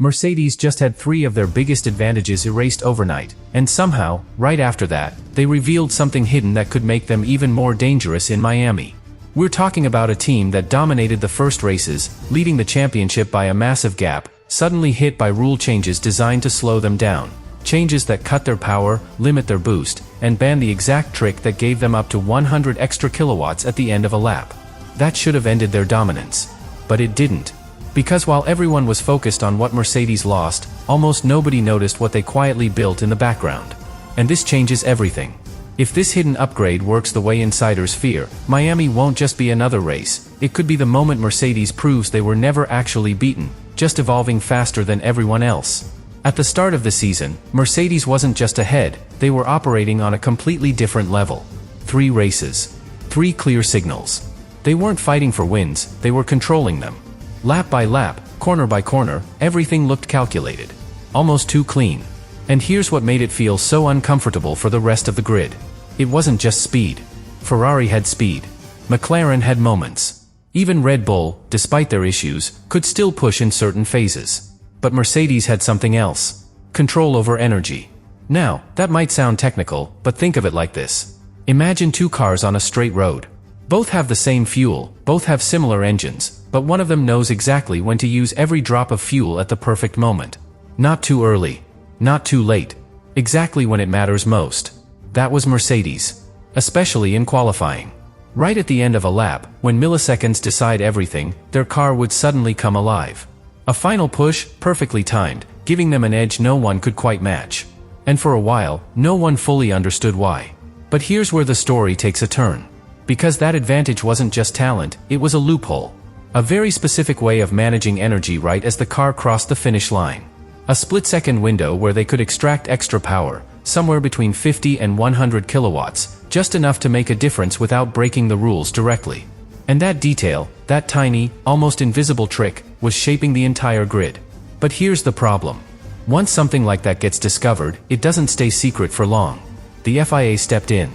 Mercedes just had 3 of their biggest advantages erased overnight, and somehow, right after that, they revealed something hidden that could make them even more dangerous in Miami. We're talking about a team that dominated the first races, leading the championship by a massive gap, suddenly hit by rule changes designed to slow them down. Changes that cut their power, limit their boost, and ban the exact trick that gave them up to 100 extra kilowatts at the end of a lap. That should have ended their dominance. But it didn't. Because while everyone was focused on what Mercedes lost, almost nobody noticed what they quietly built in the background. And this changes everything. If this hidden upgrade works the way insiders fear, Miami won't just be another race. It could be the moment Mercedes proves they were never actually beaten, just evolving faster than everyone else. At the start of the season, Mercedes wasn't just ahead, they were operating on a completely different level. 3 races. 3 clear signals. They weren't fighting for wins, they were controlling them. Lap by lap, corner by corner, everything looked calculated. Almost too clean. And here's what made it feel so uncomfortable for the rest of the grid. It wasn't just speed. Ferrari had speed. McLaren had moments. Even Red Bull, despite their issues, could still push in certain phases. But Mercedes had something else. Control over energy. Now, that might sound technical, but think of it like this. Imagine 2 cars on a straight road. Both have the same fuel, both have similar engines, but one of them knows exactly when to use every drop of fuel at the perfect moment. Not too early. Not too late. Exactly when it matters most. That was Mercedes. Especially in qualifying. Right at the end of a lap, when milliseconds decide everything, their car would suddenly come alive. A final push, perfectly timed, giving them an edge no one could quite match. And for a while, no one fully understood why. But here's where the story takes a turn. Because that advantage wasn't just talent, it was a loophole. A very specific way of managing energy right as the car crossed the finish line. A split-second window where they could extract extra power, somewhere between 50 and 100 kilowatts, just enough to make a difference without breaking the rules directly. And that detail, that tiny, almost invisible trick, was shaping the entire grid. But here's the problem. Once something like that gets discovered, it doesn't stay secret for long. The FIA stepped in.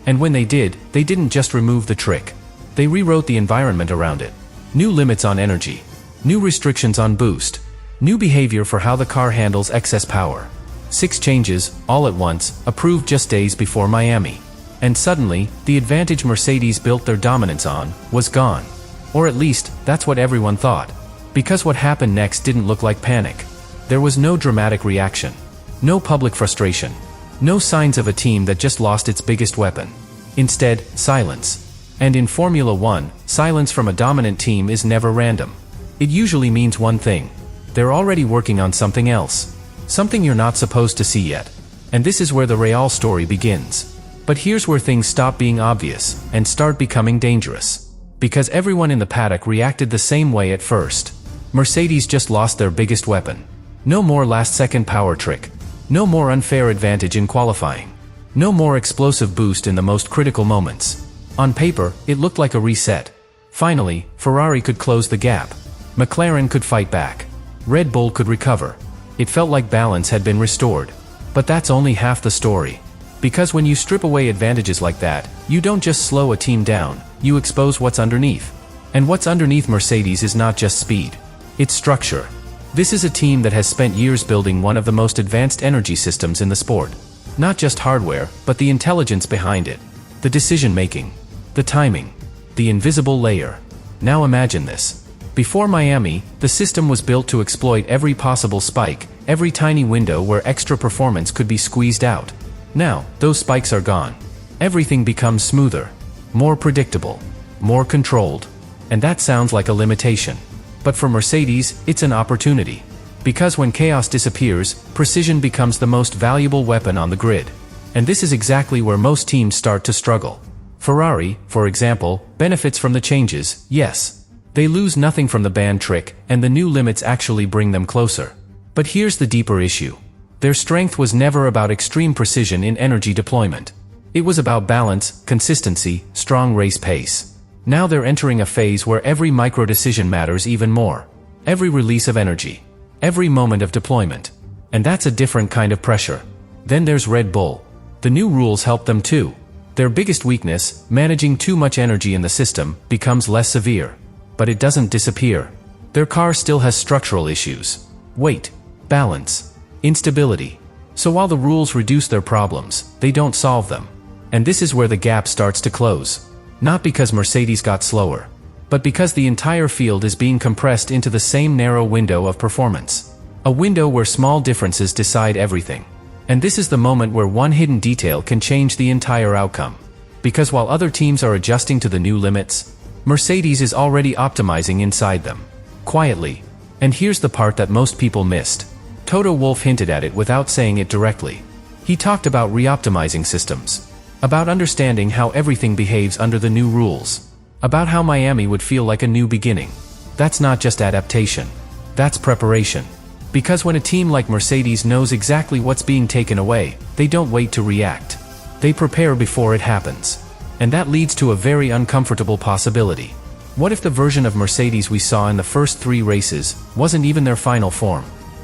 And when they did, they didn't just remove the trick. They rewrote the environment around it. New limits on energy. New restrictions on boost. New behavior for how the car handles excess power. 6 changes, all at once, approved just days before Miami. And suddenly, the advantage Mercedes built their dominance on, was gone. Or at least, that's what everyone thought. Because what happened next didn't look like panic. There was no dramatic reaction. No public frustration. No signs of a team that just lost its biggest weapon. Instead, silence. And in Formula 1, silence from a dominant team is never random. It usually means one thing. They're already working on something else. Something you're not supposed to see yet. And this is where the Real story begins. But here's where things stop being obvious, and start becoming dangerous. Because everyone in the paddock reacted the same way at first. Mercedes just lost their biggest weapon. No more last-second power trick. No more unfair advantage in qualifying. No more explosive boost in the most critical moments. On paper, it looked like a reset. Finally, Ferrari could close the gap. McLaren could fight back. Red Bull could recover. It felt like balance had been restored. But that's only half the story. Because when you strip away advantages like that, you don't just slow a team down, you expose what's underneath. And what's underneath Mercedes is not just speed. It's structure. This is a team that has spent years building one of the most advanced energy systems in the sport. Not just hardware, but the intelligence behind it. The decision-making. The timing. The invisible layer. Now imagine this. Before Miami, the system was built to exploit every possible spike, every tiny window where extra performance could be squeezed out. Now, those spikes are gone. Everything becomes smoother. More predictable. More controlled. And that sounds like a limitation. But for Mercedes, it's an opportunity. Because when chaos disappears, precision becomes the most valuable weapon on the grid. And this is exactly where most teams start to struggle. Ferrari, for example, benefits from the changes, yes. They lose nothing from the ban trick, and the new limits actually bring them closer. But here's the deeper issue. Their strength was never about extreme precision in energy deployment. It was about balance, consistency, strong race pace. Now they're entering a phase where every micro-decision matters even more. Every release of energy. Every moment of deployment. And that's a different kind of pressure. Then there's Red Bull. The new rules help them too. Their biggest weakness, managing too much energy in the system, becomes less severe. But it doesn't disappear. Their car still has structural issues. weight, balance, instability. So while the rules reduce their problems, they don't solve them. And this is where the gap starts to close. Not because Mercedes got slower, but because the entire field is being compressed into the same narrow window of performance. A window where small differences decide everything. And this is the moment where one hidden detail can change the entire outcome. Because while other teams are adjusting to the new limits, Mercedes is already optimizing inside them. Quietly. And here's the part that most people missed. Toto Wolff hinted at it without saying it directly. He talked about re-optimizing systems. About understanding how everything behaves under the new rules. About how Miami would feel like a new beginning. That's not just adaptation. That's preparation. Because when a team like Mercedes knows exactly what's being taken away, they don't wait to react. They prepare before it happens. And that leads to a very uncomfortable possibility. What if the version of Mercedes we saw in the first 3 races wasn't even their final form?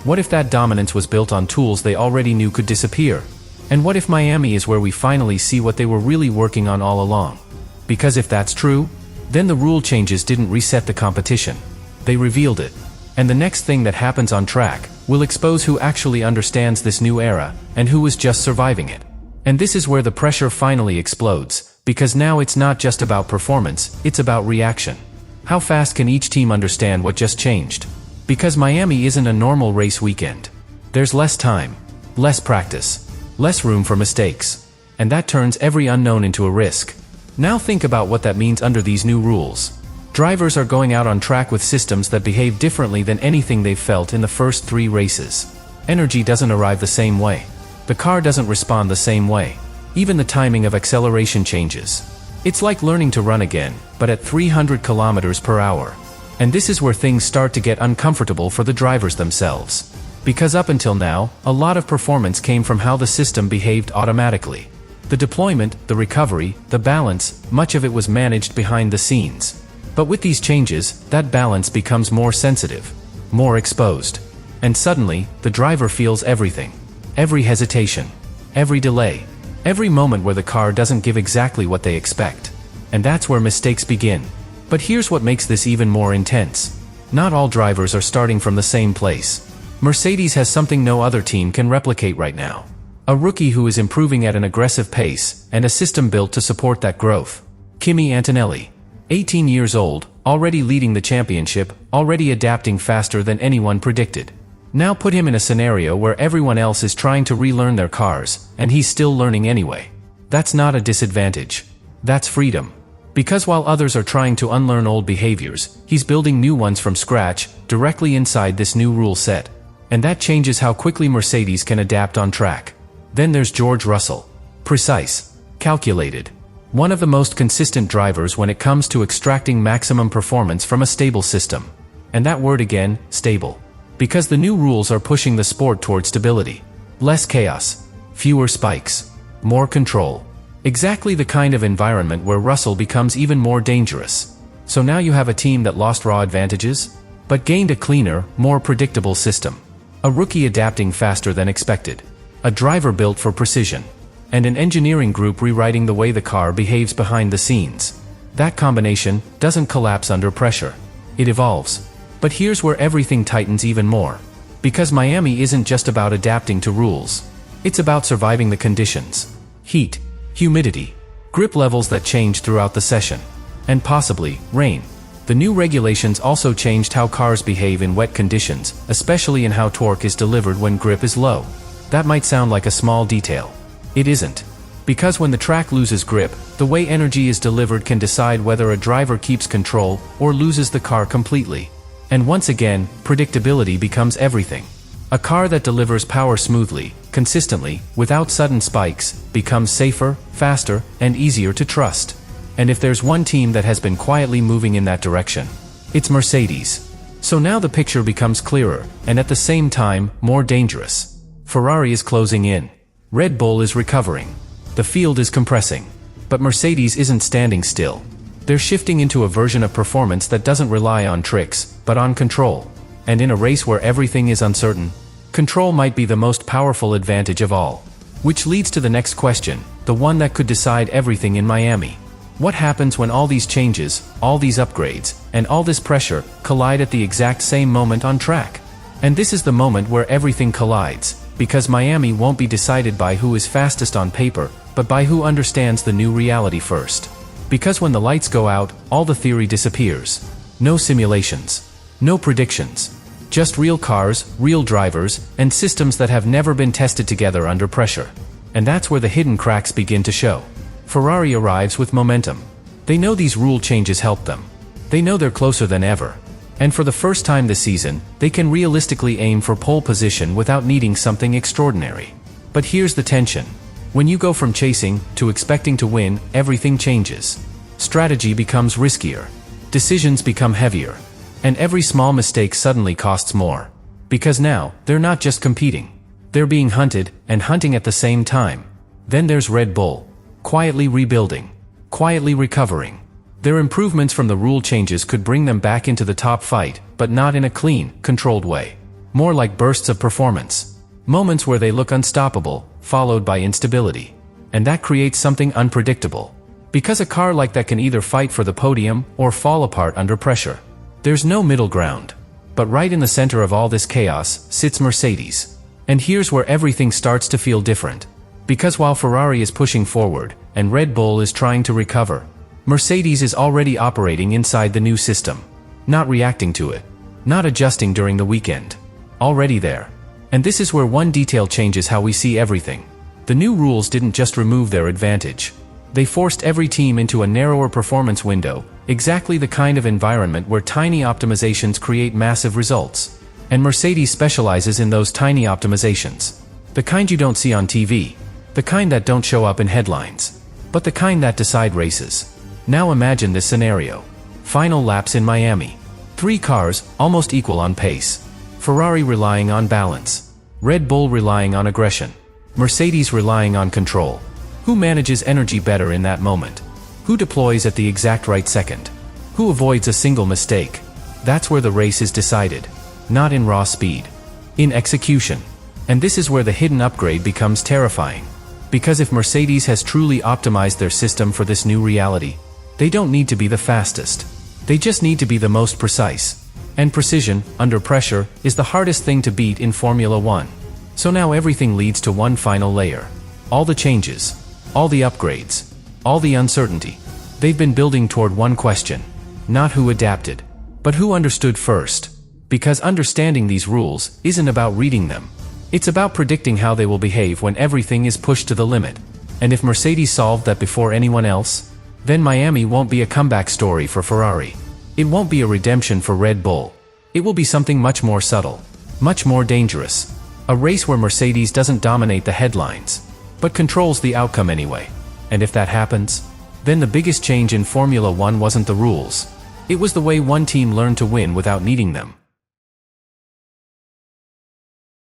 What if that dominance was built on tools they already knew could disappear? And what if Miami is where we finally see what they were really working on all along? Because if that's true, then the rule changes didn't reset the competition. They revealed it. And the next thing that happens on track will expose who actually understands this new era and who is just surviving it. And this is where the pressure finally explodes, because now it's not just about performance, it's about reaction. How fast can each team understand what just changed? Because Miami isn't a normal race weekend. There's less time, less practice, less room for mistakes. And that turns every unknown into a risk. Now think about what that means under these new rules. Drivers are going out on track with systems that behave differently than anything they've felt in the first 3 races. Energy doesn't arrive the same way. The car doesn't respond the same way. Even the timing of acceleration changes. It's like learning to run again, but at 300 kilometers per hour. And this is where things start to get uncomfortable for the drivers themselves. Because up until now, a lot of performance came from how the system behaved automatically. The deployment, the recovery, the balance, much of it was managed behind the scenes. But with these changes, that balance becomes more sensitive, more exposed. And suddenly, the driver feels everything. Every hesitation, every delay, every moment where the car doesn't give exactly what they expect. And that's where mistakes begin. But here's what makes this even more intense. Not all drivers are starting from the same place. Mercedes has something no other team can replicate right now. A rookie who is improving at an aggressive pace, and a system built to support that growth. Kimi Antonelli. 18 years old, already leading the championship, already adapting faster than anyone predicted. Now put him in a scenario where everyone else is trying to relearn their cars, and he's still learning anyway. That's not a disadvantage. That's freedom. Because while others are trying to unlearn old behaviors, he's building new ones from scratch, directly inside this new rule set. And that changes how quickly Mercedes can adapt on track. Then there's George Russell. Precise. Calculated. One of the most consistent drivers when it comes to extracting maximum performance from a stable system. And that word again, stable. Because the new rules are pushing the sport toward stability. Less chaos. Fewer spikes. More control. Exactly the kind of environment where Russell becomes even more dangerous. So now you have a team that lost raw advantages, but gained a cleaner, more predictable system. A rookie adapting faster than expected. A driver built for precision. And an engineering group rewriting the way the car behaves behind the scenes. That combination doesn't collapse under pressure. It evolves. But here's where everything tightens even more. Because Miami isn't just about adapting to rules. It's about surviving the conditions. Heat, humidity, grip levels that change throughout the session. And possibly, rain. The new regulations also changed how cars behave in wet conditions, especially in how torque is delivered when grip is low. That might sound like a small detail. It isn't. Because when the track loses grip, the way energy is delivered can decide whether a driver keeps control or loses the car completely. And once again, predictability becomes everything. A car that delivers power smoothly, consistently, without sudden spikes, becomes safer, faster, and easier to trust. And if there's one team that has been quietly moving in that direction, it's Mercedes. So now the picture becomes clearer, and at the same time, more dangerous. Ferrari is closing in. Red Bull is recovering. The field is compressing. But Mercedes isn't standing still. They're shifting into a version of performance that doesn't rely on tricks, but on control. And in a race where everything is uncertain, control might be the most powerful advantage of all. Which leads to the next question, the one that could decide everything in Miami. What happens when all these changes, all these upgrades, and all this pressure collide at the exact same moment on track? And this is the moment where everything collides, because Miami won't be decided by who is fastest on paper, but by who understands the new reality first. Because when the lights go out, all the theory disappears. No simulations. No predictions. Just real cars, real drivers, and systems that have never been tested together under pressure. And that's where the hidden cracks begin to show. Ferrari arrives with momentum. They know these rule changes help them. They know they're closer than ever. And for the first time this season, they can realistically aim for pole position without needing something extraordinary. But here's the tension. When you go from chasing to expecting to win, everything changes. Strategy becomes riskier. Decisions become heavier. And every small mistake suddenly costs more. Because now, they're not just competing. They're being hunted, and hunting at the same time. Then there's Red Bull. Quietly rebuilding. Quietly recovering. Their improvements from the rule changes could bring them back into the top fight, but not in a clean, controlled way. More like bursts of performance. Moments where they look unstoppable, followed by instability. And that creates something unpredictable. Because a car like that can either fight for the podium, or fall apart under pressure. There's no middle ground. But right in the center of all this chaos, sits Mercedes. And here's where everything starts to feel different. Because while Ferrari is pushing forward, and Red Bull is trying to recover, Mercedes is already operating inside the new system. Not reacting to it. Not adjusting during the weekend. Already there. And this is where one detail changes how we see everything. The new rules didn't just remove their advantage. They forced every team into a narrower performance window, exactly the kind of environment where tiny optimizations create massive results. And Mercedes specializes in those tiny optimizations. The kind you don't see on TV. The kind that don't show up in headlines. But the kind that decide races. Now imagine this scenario. Final laps in Miami. 3 cars, almost equal on pace. Ferrari relying on balance. Red Bull relying on aggression. Mercedes relying on control. Who manages energy better in that moment? Who deploys at the exact right second? Who avoids a single mistake? That's where the race is decided. Not in raw speed. In execution. And this is where the hidden upgrade becomes terrifying. Because if Mercedes has truly optimized their system for this new reality, they don't need to be the fastest. They just need to be the most precise. And precision, under pressure, is the hardest thing to beat in Formula 1. So now everything leads to one final layer. All the changes. All the upgrades. All the uncertainty. They've been building toward one question. Not who adapted, but who understood first. Because understanding these rules isn't about reading them. It's about predicting how they will behave when everything is pushed to the limit. And if Mercedes solved that before anyone else, then Miami won't be a comeback story for Ferrari. It won't be a redemption for Red Bull. It will be something much more subtle. Much more dangerous. A race where Mercedes doesn't dominate the headlines, but controls the outcome anyway. And if that happens, then the biggest change in Formula 1 wasn't the rules. It was the way one team learned to win without needing them.